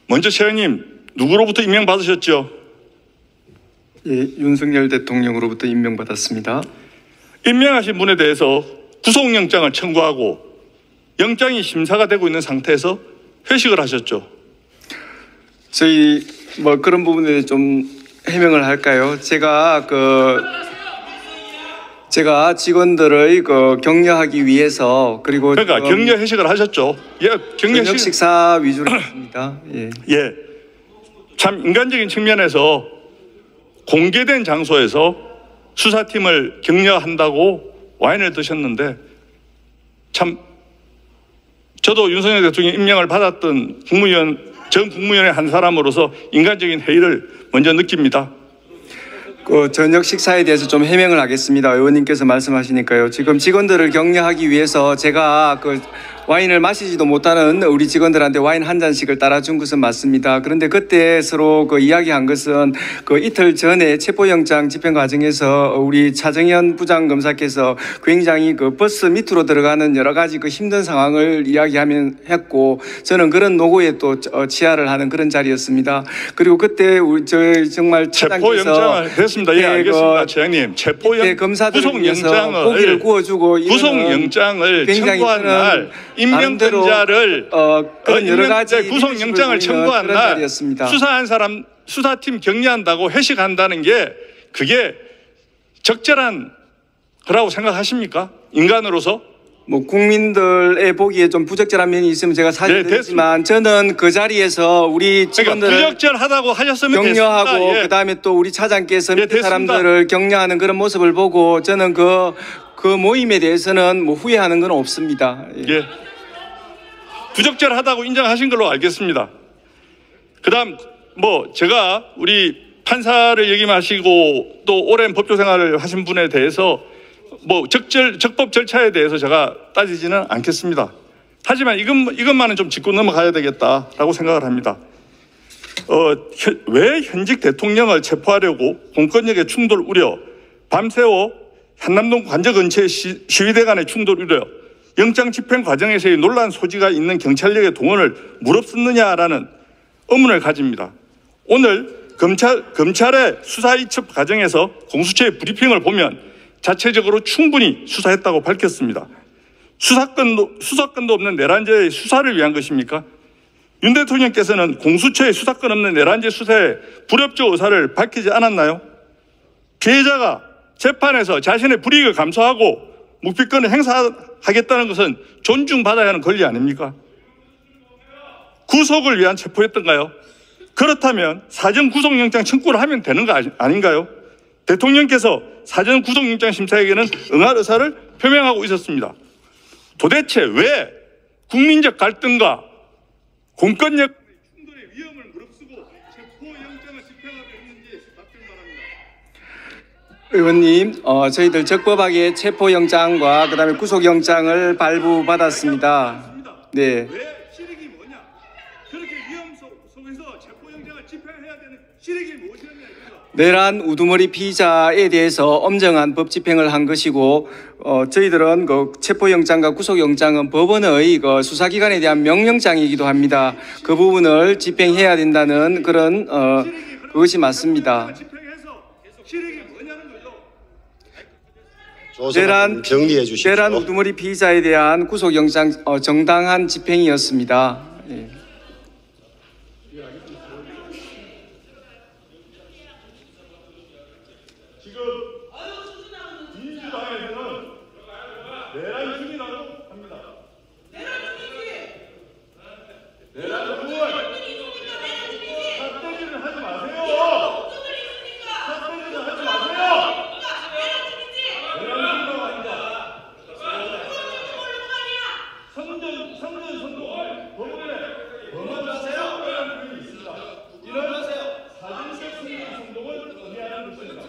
먼저 최영님 누구로부터 임명받으셨죠? 예, 윤석열 대통령으로부터 임명받았습니다. 임명하신 분에 대해서 구속영장을 청구하고 영장이 심사가 되고 있는 상태에서 회식을 하셨죠? 저희 뭐 그런 부분에 좀 해명을 할까요? 제가 직원들을 격려하기 위해서 그리고 그러니까 격려 회식을 하셨죠? 예, 격려 저녁 식사 위주로 했습니다. 예. 예, 참 인간적인 측면에서 공개된 장소에서 수사팀을 격려한다고 와인을 드셨는데 참 저도 윤석열 대통령 임명을 받았던 전 국무위원의 한 사람으로서 인간적인 회의를 먼저 느낍니다. 저녁 식사에 대해서 좀 해명을 하겠습니다. 의원님께서 말씀하시니까요. 지금 직원들을 격려하기 위해서 제가 와인을 마시지도 못하는 우리 직원들한테 와인 한 잔씩을 따라준 것은 맞습니다. 그런데 그때 서로 이야기한 것은 이틀 전에 체포영장 집행 과정에서 우리 차정현 부장검사께서 굉장히 버스 밑으로 들어가는 여러 가지 힘든 상황을 이야기하면 했고 저는 그런 노고에 또 치하를 하는 그런 자리였습니다. 그리고 그때 정말 체포영장을 됐습니다. 예, 알겠습니다. 최장님 체포영장 검사들을 위해서 고기를 구워주고 구속영장을 청구한 날 임명된 자를 여러 가지 구속영장을 청구한 날 수사한 사람 수사팀 격려한다고 회식한다는 게 그게 적절한 거라고 생각하십니까? 인간으로서? 뭐 국민들의 보기에 좀 부적절한 면이 있으면 제가 사죄드리지만 저는 그 자리에서 우리 직원들을 부적절하다고 하셨으면 격려하고 예. 그다음에 또 우리 차장께서 밑에 사람들을 격려하는 그런 모습을 보고 저는 그 모임에 대해서는 뭐 후회하는 건 없습니다. 예. 부적절하다고 인정하신 걸로 알겠습니다. 그다음 뭐 제가 우리 판사를 역임하시고 또 오랜 법조 생활을 하신 분에 대해서 뭐 적법 절차에 대해서 제가 따지지는 않겠습니다. 하지만 이것만은 좀 짚고 넘어가야 되겠다라고 생각을 합니다. 왜 현직 대통령을 체포하려고 공권력의 충돌 우려, 밤새워 한남동 관저 근처의 시위대 간의 충돌 우려, 영장 집행 과정에서의 논란 소지가 있는 경찰력의 동원을 무릅쓰느냐라는 의문을 가집니다. 오늘 검찰의 수사 이첩 과정에서 공수처의 브리핑을 보면 자체적으로 충분히 수사했다고 밝혔습니다. 수사권도 없는 내란죄의 수사를 위한 것입니까? 윤 대통령께서는 공수처의 수사권 없는 내란죄 수사에 불협조 의사를 밝히지 않았나요? 피해자가 재판에서 자신의 불이익을 감수하고 묵비권을 행사하겠다는 것은 존중받아야 하는 권리 아닙니까? 구속을 위한 체포였던가요? 그렇다면 사전 구속영장 청구를 하면 되는 거 아닌가요? 대통령께서 사전 구속영장 심사에게는 응할 의사를 표명하고 있었습니다. 도대체 왜 국민적 갈등과 공권력 충돌의 위험을 무릅쓰고 체포영장을 집행하려 했는지 답변 바랍니다. 의원님, 저희들 적법하게 체포영장과 그다음에 구속영장을 발부받았습니다. 네. 왜 실익이 뭐냐? 그렇게 위험 속에서 체포영장을 집행해야 되는 실익이 무엇이었냐? 내란 우두머리 피의자에 대해서 엄정한 법 집행을 한 것이고 저희들은 체포영장과 구속영장은 법원의 수사기관에 대한 명령장이기도 합니다. 그 부분을 집행해야 된다는 그런 그것이 맞습니다. 내란 우두머리 피의자에 대한 구속영장 정당한 집행이었습니다. 예. 지금 민주당에서는 내란 중이라고 합니다. 내란 중이지. 내란 중은 삿대질을 하지 마세요. 삿대질을 하지 마세요. 내란 중이라고 합니다. 선동을 법원에 범하세요. 이라는 있습니다. 이런 사진적 선동을 의미하는 것입니다.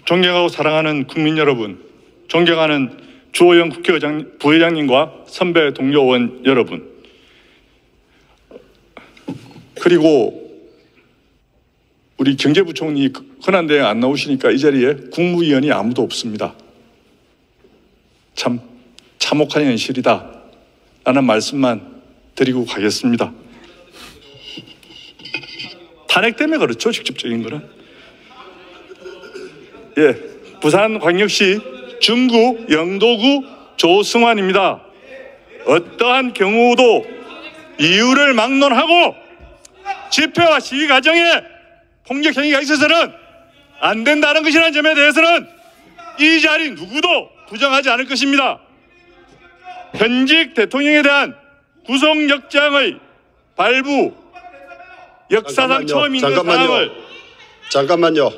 존경하고 사랑하는 국민 여러분, 존경하는 주호영 부회장님과 선배 동료 의원 여러분, 그리고 우리 경제부총리 흔한 대회 안 나오시니까 이 자리에 국무위원이 아무도 없습니다. 참 참혹한 현실이다 라는 말씀만 드리고 가겠습니다. 탄핵 때문에 그렇죠, 직접적인 거는. 예, 부산광역시 중구 영도구 조승환입니다. 어떠한 경우도 이유를 막론하고 집회와 시위 과정에 폭력 행위가 있어서는 안 된다는 것이라는 점에 대해서는 이 자리 누구도 부정하지 않을 것입니다. 현직 대통령에 대한 구속영장의 발부, 역사상 처음 있는 상황을. 잠깐만요.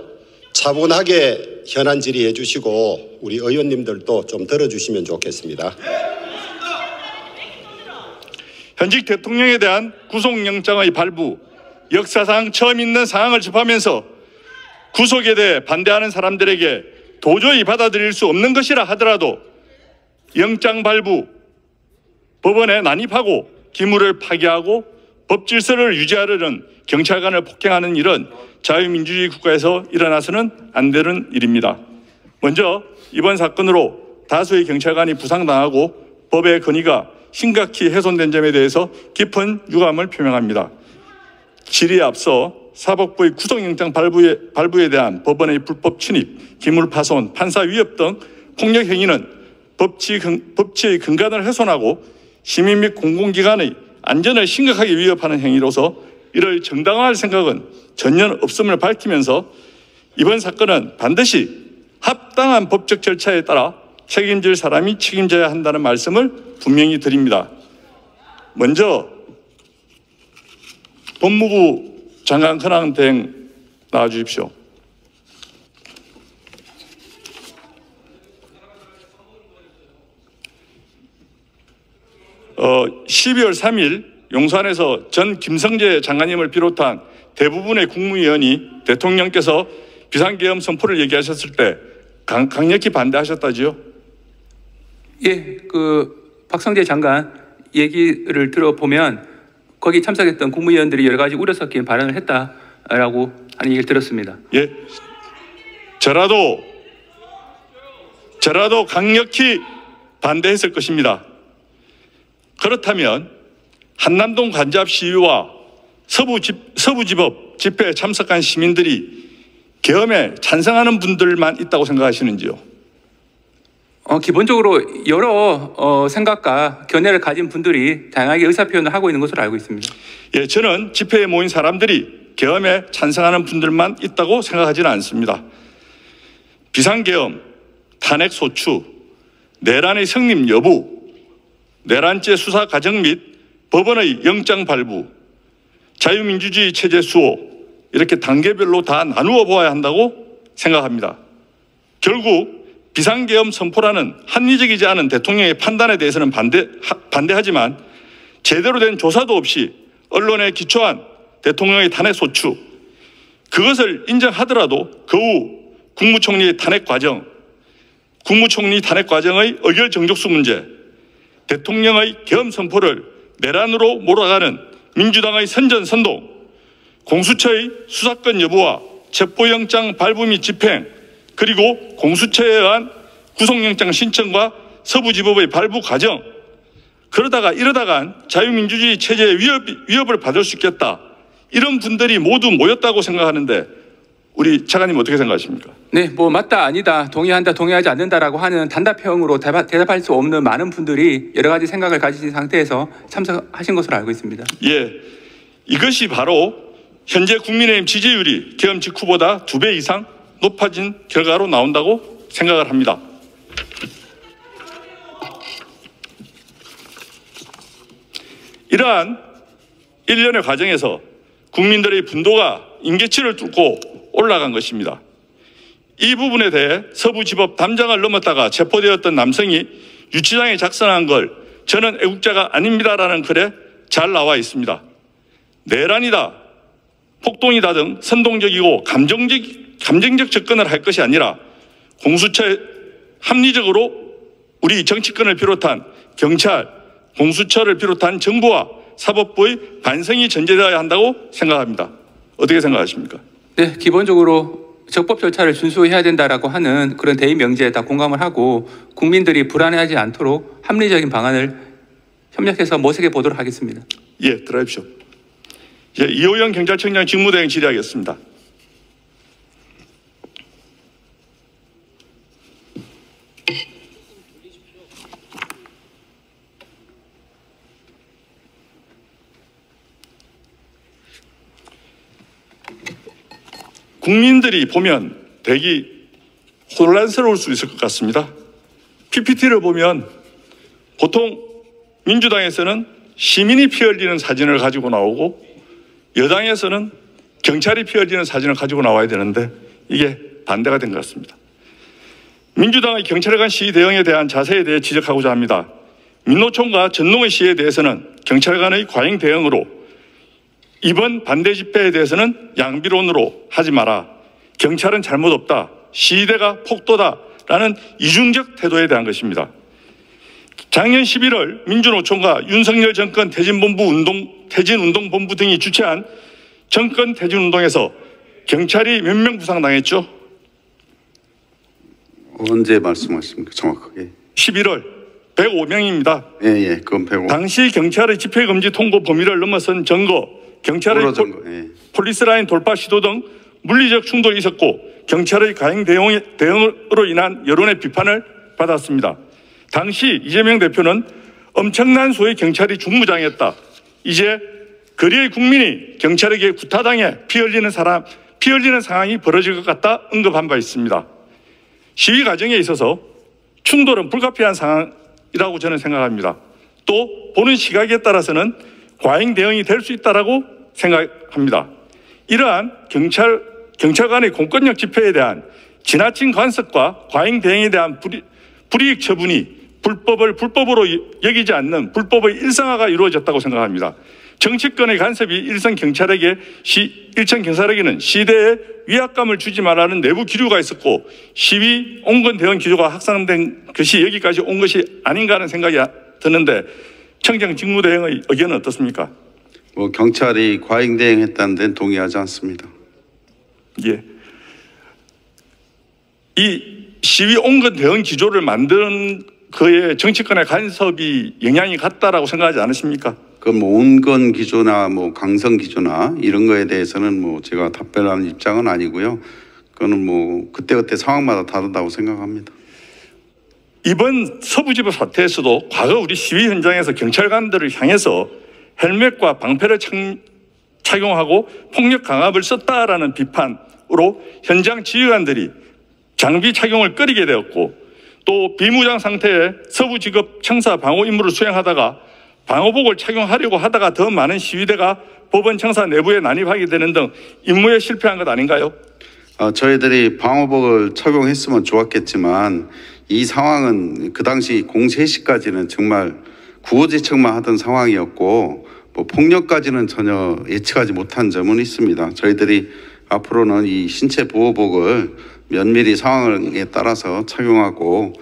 차분하게 현안 질의해 주시고 우리 의원님들도 좀 들어주시면 좋겠습니다. 현직 대통령에 대한 구속영장의 발부, 역사상 처음 있는 상황을 접하면서 구속에 대해 반대하는 사람들에게 도저히 받아들일 수 없는 것이라 하더라도 영장 발부, 법원에 난입하고 기물을 파괴하고 법 질서를 유지하려는 경찰관을 폭행하는 일은 자유민주주의 국가에서 일어나서는 안 되는 일입니다. 먼저 이번 사건으로 다수의 경찰관이 부상당하고 법의 권위가 심각히 훼손된 점에 대해서 깊은 유감을 표명합니다. 질의에 앞서 사법부의 구속영장 발부에 대한 법원의 불법 침입, 기물파손, 판사 위협 등 폭력 행위는 법치의 근간을 훼손하고 시민 및 공공기관의 안전을 심각하게 위협하는 행위로서 이를 정당화할 생각은 전혀 없음을 밝히면서 이번 사건은 반드시 합당한 법적 절차에 따라 책임질 사람이 책임져야 한다는 말씀을 분명히 드립니다. 먼저 법무부 장관 권한대행 나와주십시오. 어, 12월 3일 용산에서 전 김성재 장관님을 비롯한 대부분의 국무위원이 대통령께서 비상계엄 선포를 얘기하셨을 때 강력히 반대하셨다지요? 예, 박성재 장관 얘기를 들어보면 거기 참석했던 국무위원들이 여러 가지 우려 섞인 발언을 했다라고 하는 얘기를 들었습니다. 예, 저라도 강력히 반대했을 것입니다. 그렇다면 한남동 관잡 시위와 서부지법 집회에 참석한 시민들이 계엄에 찬성하는 분들만 있다고 생각하시는지요? 기본적으로 여러 생각과 견해를 가진 분들이 다양하게 의사표현을 하고 있는 것으로 알고 있습니다. 예, 저는 집회에 모인 사람들이 계엄에 찬성하는 분들만 있다고 생각하지는 않습니다. 비상계엄, 탄핵소추, 내란의 성립 여부, 내란죄 수사 과정 및 법원의 영장 발부, 자유민주주의 체제 수호, 이렇게 단계별로 다 나누어 보아야 한다고 생각합니다. 결국 비상계엄 선포라는 합리적이지 않은 대통령의 판단에 대해서는 반대하지만 제대로 된 조사도 없이 언론에 기초한 대통령의 탄핵소추, 그것을 인정하더라도 그 후 국무총리 탄핵 과정의 의결 정족수 문제, 대통령의 계엄 선포를 내란으로 몰아가는 민주당의 선전선동, 공수처의 수사권 여부와 체포영장 발부 및 집행, 그리고 공수처에 의한 구속영장 신청과 서부지법의 발부 과정, 이러다간 자유민주주의 체제의 위협을 받을 수 있겠다. 이런 분들이 모두 모였다고 생각하는데 우리 차관님 어떻게 생각하십니까? 네, 맞다, 아니다, 동의한다, 동의하지 않는다라고 하는 단답형으로 대답할 수 없는 많은 분들이 여러 가지 생각을 가지신 상태에서 참석하신 것으로 알고 있습니다. 예, 이것이 바로 현재 국민의힘 지지율이 계엄 직후보다 2배 이상 높아진 결과로 나온다고 생각을 합니다. 이러한 일련의 과정에서 국민들의 분노가 임계치를 뚫고 올라간 것입니다. 이 부분에 대해 서부지법 담장을 넘었다가 체포되었던 남성이 유치장에 작성한 걸 저는 애국자가 아닙니다라는 글에 잘 나와 있습니다. 내란이다, 폭동이다 등 선동적이고 감정적 접근을 할 것이 아니라 공수처에 합리적으로 우리 정치권을 비롯한 경찰, 공수처를 비롯한 정부와 사법부의 반성이 전제되어야 한다고 생각합니다. 어떻게 생각하십니까? 네, 기본적으로 적법 절차를 준수해야 된다라고 하는 그런 대의 명제에 다 공감을 하고 국민들이 불안해하지 않도록 합리적인 방안을 협력해서 모색해 보도록 하겠습니다. 예, 들어십시오. 예, 이호영 경찰청장 직무대행 질의하겠습니다. 국민들이 보면 대기 혼란스러울 수 있을 것 같습니다. PPT를 보면 보통 민주당에서는 시민이 피 흘리는 사진을 가지고 나오고 여당에서는 경찰이 피 흘리는 사진을 가지고 나와야 되는데 이게 반대가 된 것 같습니다. 민주당의 경찰에 관한 시위 대응에 대한 자세에 대해 지적하고자 합니다. 민노총과 전농의 시위에 대해서는 경찰 간의 과잉 대응으로, 이번 반대 집회에 대해서는 양비론으로 하지 마라, 경찰은 잘못 없다, 시위대가 폭도다라는 이중적 태도에 대한 것입니다. 작년 11월 민주노총과 윤석열 정권 퇴진운동본부 등이 주최한 정권 퇴진운동에서 경찰이 몇 명 부상당했죠? 언제 말씀하십니까? 정확하게. 11월 105명입니다. 예, 그건 105. 당시 경찰의 집회금지 통고 범위를 넘어선 증거, 경찰의 폴리스라인 돌파 시도 등 물리적 충돌이 있었고 경찰의 과잉 대응으로 인한 여론의 비판을 받았습니다. 당시 이재명 대표는 엄청난 수의 경찰이 중무장했다, 이제 거리의 국민이 경찰에게 구타당해 피 흘리는 상황이 벌어질 것 같다 언급한 바 있습니다. 시위 과정에 있어서 충돌은 불가피한 상황이라고 저는 생각합니다. 또 보는 시각에 따라서는 과잉 대응이 될 수 있다고 생각합니다. 이러한 경찰 간의 공권력 집회에 대한 지나친 간섭과 과잉 대응에 대한 불이익 처분이 불법으로 여기지 않는 불법의 일상화가 이루어졌다고 생각합니다. 정치권의 간섭이 일선 경찰에게는 시대에 위압감을 주지 말라는 내부 기류가 있었고 시위 온건 대응 기조가 확산된 것이 여기까지 온 것이 아닌가 하는 생각이 드는데 청장 직무대행의 의견은 어떻습니까? 경찰이 과잉 대응했다는 데는 동의하지 않습니다. 예. 이 시위 온건 대응 기조를 만드는 그의 정치권의 간섭이 영향이 갔다라고 생각하지 않으십니까? 그건 온건 기조나 강성 기조나 이런 거에 대해서는 제가 답변하는 입장은 아니고요. 그거는 그때그때 상황마다 다르다고 생각합니다. 이번 서부지법 사태에서도 과거 우리 시위 현장에서 경찰관들을 향해서 헬멧과 방패를 착용하고 폭력 강압을 썼다라는 비판으로 현장 지휘관들이 장비 착용을 꺼리게 되었고 또 비무장 상태의 서부지법 청사 방호 임무를 수행하다가 방호복을 착용하려고 하다가 더 많은 시위대가 법원 청사 내부에 난입하게 되는 등 임무에 실패한 것 아닌가요? 저희들이 방호복을 착용했으면 좋았겠지만 이 상황은 그 당시 03시까지는 정말 구호제청만 하던 상황이었고 폭력까지는 전혀 예측하지 못한 점은 있습니다. 저희들이 앞으로는 이 신체 보호복을 면밀히 상황에 따라서 착용하고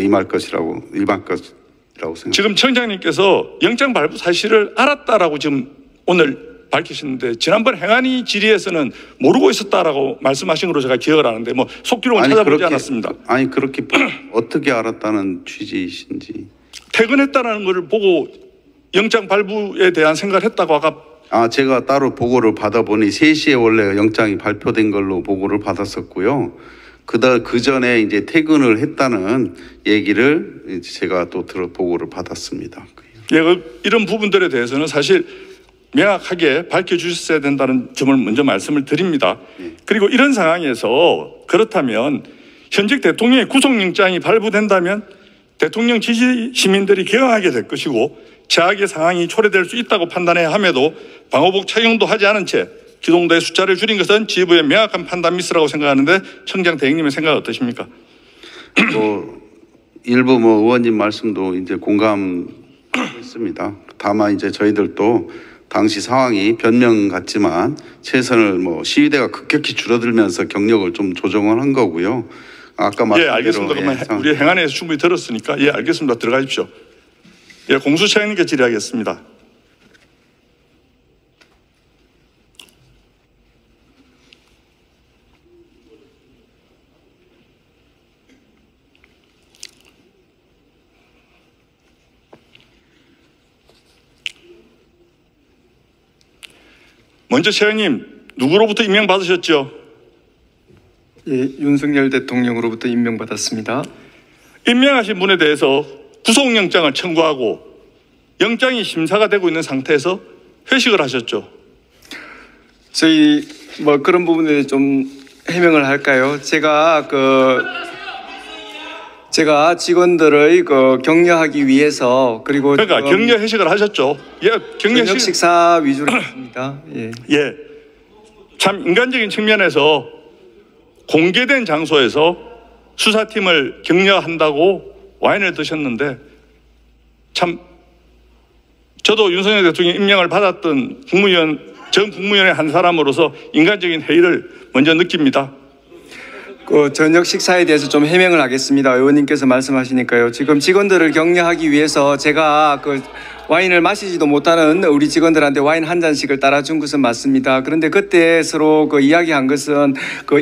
임할 것이라고 생각합니다. 지금 청장님께서 영장 발부 사실을 알았다라고 지금 오늘 밝히시는데 지난번 행안위 질의에서는 모르고 있었다라고 말씀하신 걸로 제가 기억을 하는데 속기록은 찾아보지 않았습니다. 아니 그렇게 어떻게 알았다는 취지이신지. 퇴근했다는 것을 보고 영장 발부에 대한 생각을 했다고 아까. 제가 따로 보고를 받아보니 3시에 원래 영장이 발표된 걸로 보고를 받았었고요. 그 전에 이제 퇴근을 했다는 얘기를 제가 또 보고를 받았습니다. 예, 이런 부분들에 대해서는 사실 명확하게 밝혀주셨어야 된다는 점을 먼저 말씀을 드립니다. 그리고 이런 상황에서 그렇다면 현직 대통령의 구속영장이 발부된다면 대통령 지지 시민들이 개항하게 될 것이고 최악의 상황이 초래될 수 있다고 판단해야 함에도 방호복 착용도 하지 않은 채 기동도의 숫자를 줄인 것은 지휘부의 명확한 판단 미스라고 생각하는데 청장 대행님의 생각은 어떠십니까? 일부 의원님 말씀도 이제 공감했습니다. 다만 이제 저희들도 당시 상황이 변명 같지만 최선을 시위대가 급격히 줄어들면서 경력을 좀 조정을 한 거고요. 아까 말씀대로 알겠습니다. 그러면 우리 행안위에서 충분히 들었으니까 알겠습니다. 들어가십시오. 공수처장님께 질의하겠습니다. 먼저 차장님 누구로부터 임명받으셨죠? 예, 윤석열 대통령으로부터 임명받았습니다. 임명하신 분에 대해서 구속영장을 청구하고 영장이 심사가 되고 있는 상태에서 회식을 하셨죠? 저희 그런 부분에 좀 해명을 할까요? 제가 직원들의 격려하기 위해서 그리고 그러니까 격려 회식을 하셨죠? 저녁 식사 위주로 했습니다. 예. 참 인간적인 측면에서 공개된 장소에서 수사팀을 격려한다고 와인을 드셨는데 참 저도 윤석열 대통령 임명을 받았던 전 국무위원의 한 사람으로서 인간적인 회의를 먼저 느낍니다. 저녁 식사에 대해서 좀 해명을 하겠습니다. 의원님께서 말씀하시니까요. 지금 직원들을 격려하기 위해서 제가 와인을 마시지도 못하는 우리 직원들한테 와인 한 잔씩을 따라준 것은 맞습니다. 그런데 그때 서로 이야기한 것은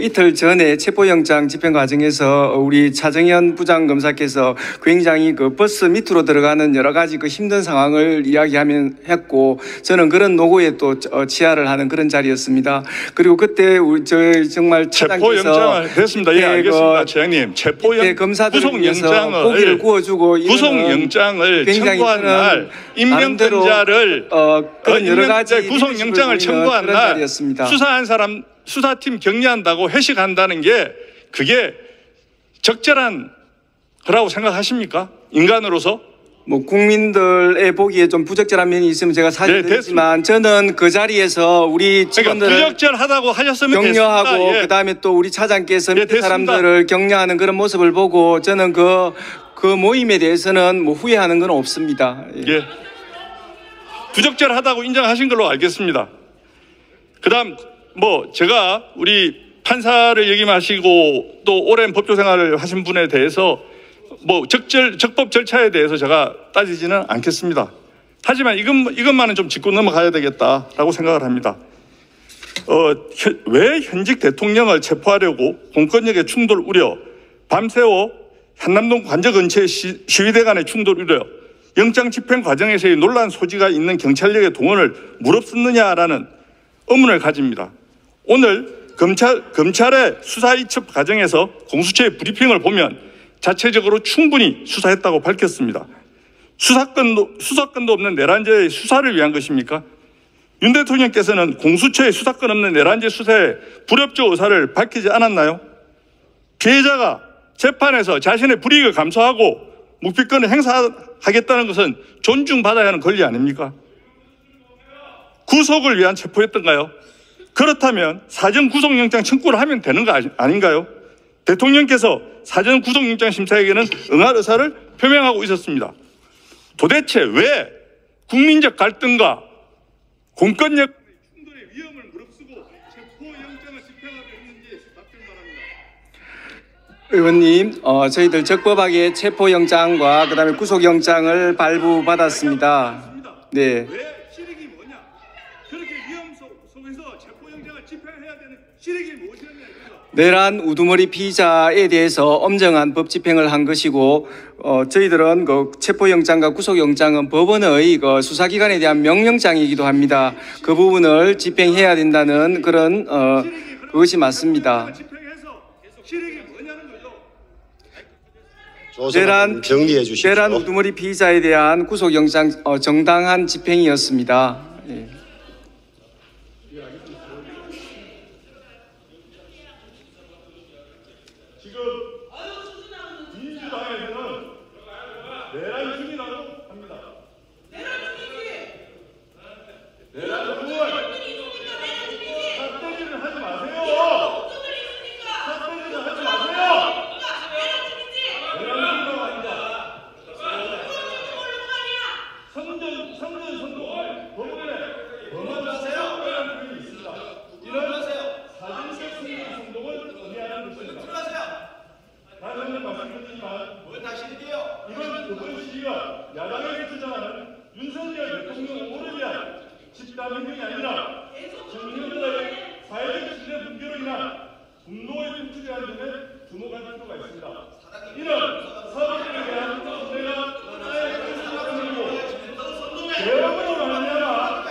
이틀 전에 체포영장 집행 과정에서 우리 차정현 부장검사께서 굉장히 버스 밑으로 들어가는 여러 가지 힘든 상황을 이야기하면 했고 저는 그런 노고에 또 치하를 하는 그런 자리였습니다. 그리고 그때 저희 정말 체포영장을 됐습니다. 예, 알겠습니다. 차장님 구속영장을 고기를 구워주고 구속영장을 청구한 날 임명권자를 그런 여러 가지 구속영장을 청구한 날 수사한 사람 수사팀 격려한다고 회식한다는 게 그게 적절한 거라고 생각하십니까? 인간으로서? 국민들의 보기에 좀 부적절한 면이 있으면 제가 사죄드리지만 저는 그 자리에서 우리 직원들을 부적절하다고 하셨으면 격려하고 됐습니다. 그다음에 또 우리 차장께서 밑에 사람들을 격려하는 그런 모습을 보고 저는 그 모임에 대해서는 후회하는 건 없습니다. 예. 부적절하다고 인정하신 걸로 알겠습니다. 그다음 제가 우리 판사를 역임하시고 또 오랜 법조 생활을 하신 분에 대해서 적법 절차에 대해서 제가 따지지는 않겠습니다. 하지만 이것만은 좀 짚고 넘어가야 되겠다라고 생각을 합니다. 왜 현직 대통령을 체포하려고 공권력의 충돌 우려, 밤새워 한남동 관저 근처의 시위대 간의 충돌 우려, 영장 집행 과정에서의 논란 소지가 있는 경찰력의 동원을 무릅쓰느냐라는 의문을 가집니다. 오늘 검찰의 수사 이첩 과정에서 공수처의 브리핑을 보면 자체적으로 충분히 수사했다고 밝혔습니다. 수사권도 없는 내란죄의 수사를 위한 것입니까? 윤 대통령께서는 공수처의 수사권 없는 내란죄 수사에 불협조 의사를 밝히지 않았나요? 피해자가 재판에서 자신의 불이익을 감수하고 묵비권을 행사하겠다는 것은 존중받아야 하는 권리 아닙니까? 구속을 위한 체포였던가요? 그렇다면 사전 구속영장 청구를 하면 되는 거 아닌가요? 대통령께서 사전 구속영장 심사에게는 응할 의사를 표명하고 있었습니다. 도대체 왜 국민적 갈등과 공권력 충돌의 위험을 무릅쓰고 체포영장을 집행하려 했는지 답변 바랍니다. 의원님, 저희들 적법하게 체포영장과 그다음에 구속영장을 발부받았습니다. 네. 왜 실익이 뭐냐? 그렇게 위험 속에서 체포영장을 집행해야 되는 실익이 무엇이냐? 내란 우두머리 피의자에 대해서 엄정한 법 집행을 한 것이고 저희들은 체포영장과 구속영장은 법원의 수사기관에 대한 명령장이기도 합니다. 그 부분을 집행해야 된다는 그런 그것이 맞습니다. 내란 우두머리 피의자에 대한 구속영장 정당한 집행이었습니다. 예. 다시 한번 말씀드리지만 이번 이번 시위가 야당에서 주장하는 윤석열 대통령 오를 위한 집단행동이 아니라 국민들의 사회적 신뢰 붕괴로 인한 분노의 분출이라는 점에 주목할 필요가 있습니다. 이런 사법부에 대한 신뢰가 개혁으로 말미암아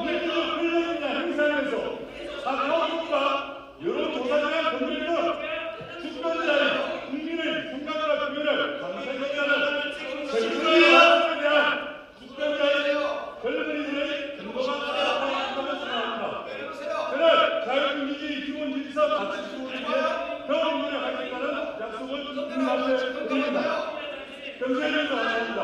민주적 권력이나 행사에서 사법부가 여론조사에 건드리는 주권자의 국민의 생각과 표현을 강제하는 정치의 활동에 대한 주권자의 권리들의 근거가 나타났다고 생각합니다. 저는 자유민주주의 기본질서 가치 수호를 위해 더 노력하겠다는 약속을 국민 앞에 드립니다. 경제를 감사합니다.